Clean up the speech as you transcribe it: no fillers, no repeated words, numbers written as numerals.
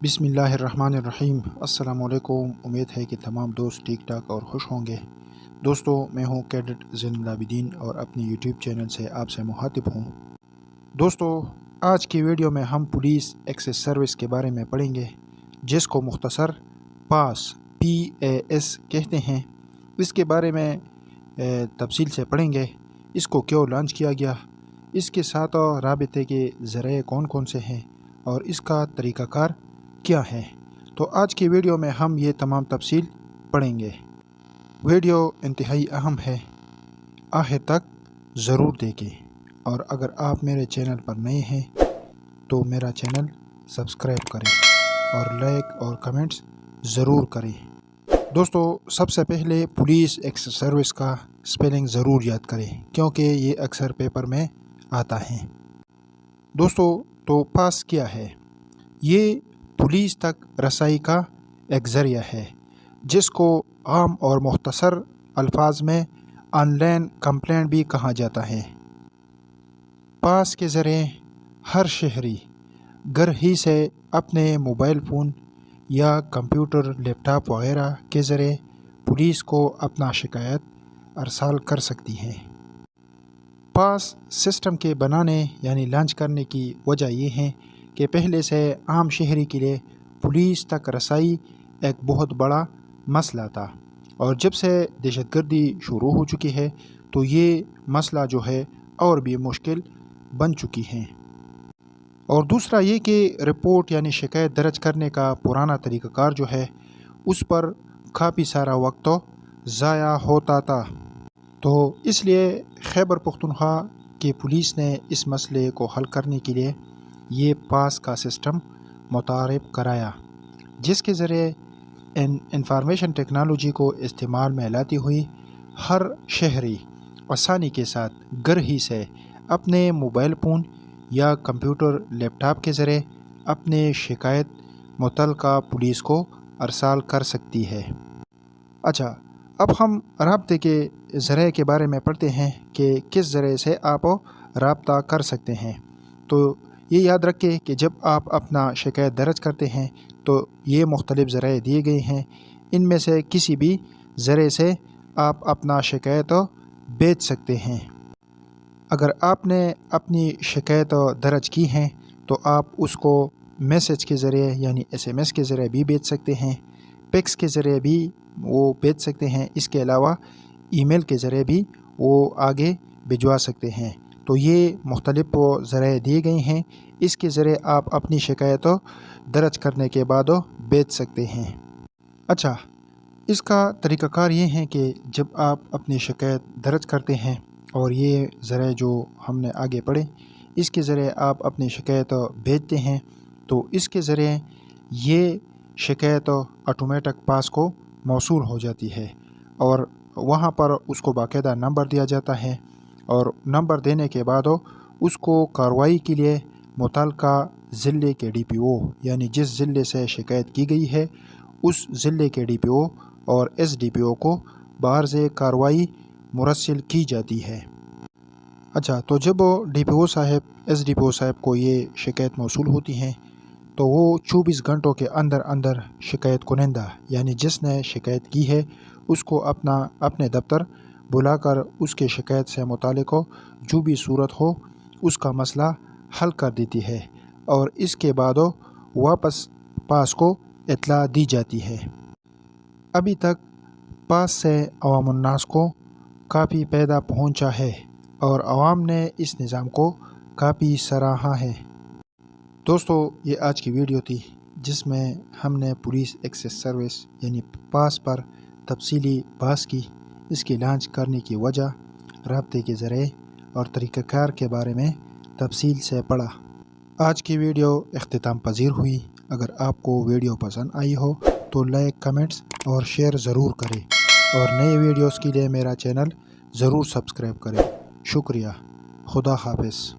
बिस्मिल्लाहिर्रहमानिर्रहीम। अस्सलाम वालेकुम। उम्मीद है कि तमाम दोस्त ठीक ठाक और खुश होंगे। दोस्तों, मैं हूं कैडेट ज़ैनुल आबिदीन और अपनी यूट्यूब चैनल से आपसे मुखातिब हूं। दोस्तों, आज की वीडियो में हम पुलिस एक्सेस सर्विस के बारे में पढ़ेंगे, जिसको मुख्तसर PAS कहते हैं। इसके बारे में तफसील से पढ़ेंगे। इसको क्यों लॉन्च किया गया, इसके साथ राबते के ज़रिए कौन कौन से हैं और इसका तरीक़ाकार क्या है। तो आज की वीडियो में हम ये तमाम तफसील पढ़ेंगे। वीडियो इंतहाई अहम है, आखिर तक ज़रूर देखें। और अगर आप मेरे चैनल पर नए हैं तो मेरा चैनल सब्सक्राइब करें और लाइक और कमेंट्स ज़रूर करें। दोस्तों, सबसे पहले पुलिस एक्सेस सर्विस का स्पेलिंग ज़रूर याद करें, क्योंकि ये अक्सर पेपर में आता है। दोस्तों, तो पास क्या है? ये पुलिस तक रसाई का एक ज़रिया है, जिसको आम और मुख्तसर अल्फाज में ऑनलाइन कंप्लेंट भी कहा जाता है। पास के ज़रिए हर शहरी घर ही से अपने मोबाइल फ़ोन या कंप्यूटर, लैपटॉप वगैरह के ज़रिए पुलिस को अपना शिकायत अरसाल कर सकती है। पास सिस्टम के बनाने यानी लॉन्च करने की वजह यह है कि पहले से आम शहरी के लिए पुलिस तक रसाई एक बहुत बड़ा मसला था, और जब से दहशतगर्दी शुरू हो चुकी है तो ये मसला जो है और भी मुश्किल बन चुकी है। और दूसरा ये कि रिपोर्ट यानी शिकायत दर्ज करने का पुराना तरीक़ाकार जो है, उस पर काफ़ी सारा वक्त तो ज़ाया होता था। तो इसलिए खैबर पख्तूनख्वा की पुलिस ने इस मसले को हल करने के लिए ये पास का सिस्टम मुतारिफ कराया, जिसके ज़रिए इंफॉर्मेशन टेक्नोलॉजी को इस्तेमाल में लाती हुई हर शहरी आसानी के साथ घर ही से अपने मोबाइल फ़ोन या कंप्यूटर, लैपटॉप के ज़रिए अपने शिकायत मुतल्लिका पुलिस को अरसाल कर सकती है। अच्छा, अब हम राब्ते के ज़रिए के बारे में पढ़ते हैं कि किस ज़रिए से आप राब्ता कर सकते हैं। तो ये याद रखें कि जब आप अपना शिकायत दर्ज करते हैं तो ये मुख्तलिफ़ ज़रिए दिए गए हैं। इनमें से किसी भी ज़रिए से आप अपना शिकायत भेज सकते हैं। अगर आपने अपनी शिकायत दर्ज की है तो आप उसको मैसेज के ज़रिए यानी SMS के ज़रिए भी भेज सकते हैं, टेक्स्ट के ज़रिए भी वो भेज सकते हैं। इसके अलावा ईमेल के ज़रिए भी वो आगे भिजवा सकते हैं। तो ये मुख्तलिफ़ ज़रिए दिए गए हैं, इसके ज़रिए आप अपनी शिकायत दर्ज करने के बाद भेज सकते हैं। अच्छा, इसका तरीक़ाकार ये है कि जब आप अपनी शिकायत दर्ज करते हैं और ये ज़रिए जो हमने आगे पढ़े, इसके ज़रिए आप अपनी शिकायत भेजते हैं, तो इसके ज़रिए ये शिकायत ऑटोमेटिक पास को मौसूल हो जाती है और वहाँ पर उसको बाकायदा नंबर दिया जाता है। और नंबर देने के बाद उसको कार्रवाई के लिए मुतल्लिका ज़िले के DPO यानी जिस ज़िले से शिकायत की गई है, उस ज़िले के DPO और SDPO को बाहर से कार्रवाई मुरस्सिल की जाती है। अच्छा, तो जब DPO साहब, SDPO साहब को ये शिकायत मौसूल होती हैं तो वो 24 घंटों के अंदर अंदर शिकायत कुनिंदा यानी जिसने शिकायत की है उसको अपने दफ्तर बुलाकर उसके शिकायत से मुतालिक जो भी सूरत हो उसका मसला हल कर देती है, और इसके बाद वापस पास को इत्तला दी जाती है। अभी तक पास से अवामुन्नास को काफ़ी फ़ायदा पहुंचा है और आवाम ने इस निज़ाम को काफ़ी सराहा है। दोस्तों, ये आज की वीडियो थी जिसमें हमने पुलिस एक्सेस सर्विस यानी पास पर तफसीली बहस की, इसकी लॉन्च करने की वजह, राब्ते के ज़रिए और तरीक़ाकार के बारे में तफसील से पढ़ा। आज की वीडियो इख्तिताम पज़ीर हुई। अगर आपको वीडियो पसंद आई हो तो लाइक, कमेंट्स और शेयर ज़रूर करें, और नए वीडियोस के लिए मेरा चैनल ज़रूर सब्सक्राइब करें। शुक्रिया। खुदा हाफ़िज़।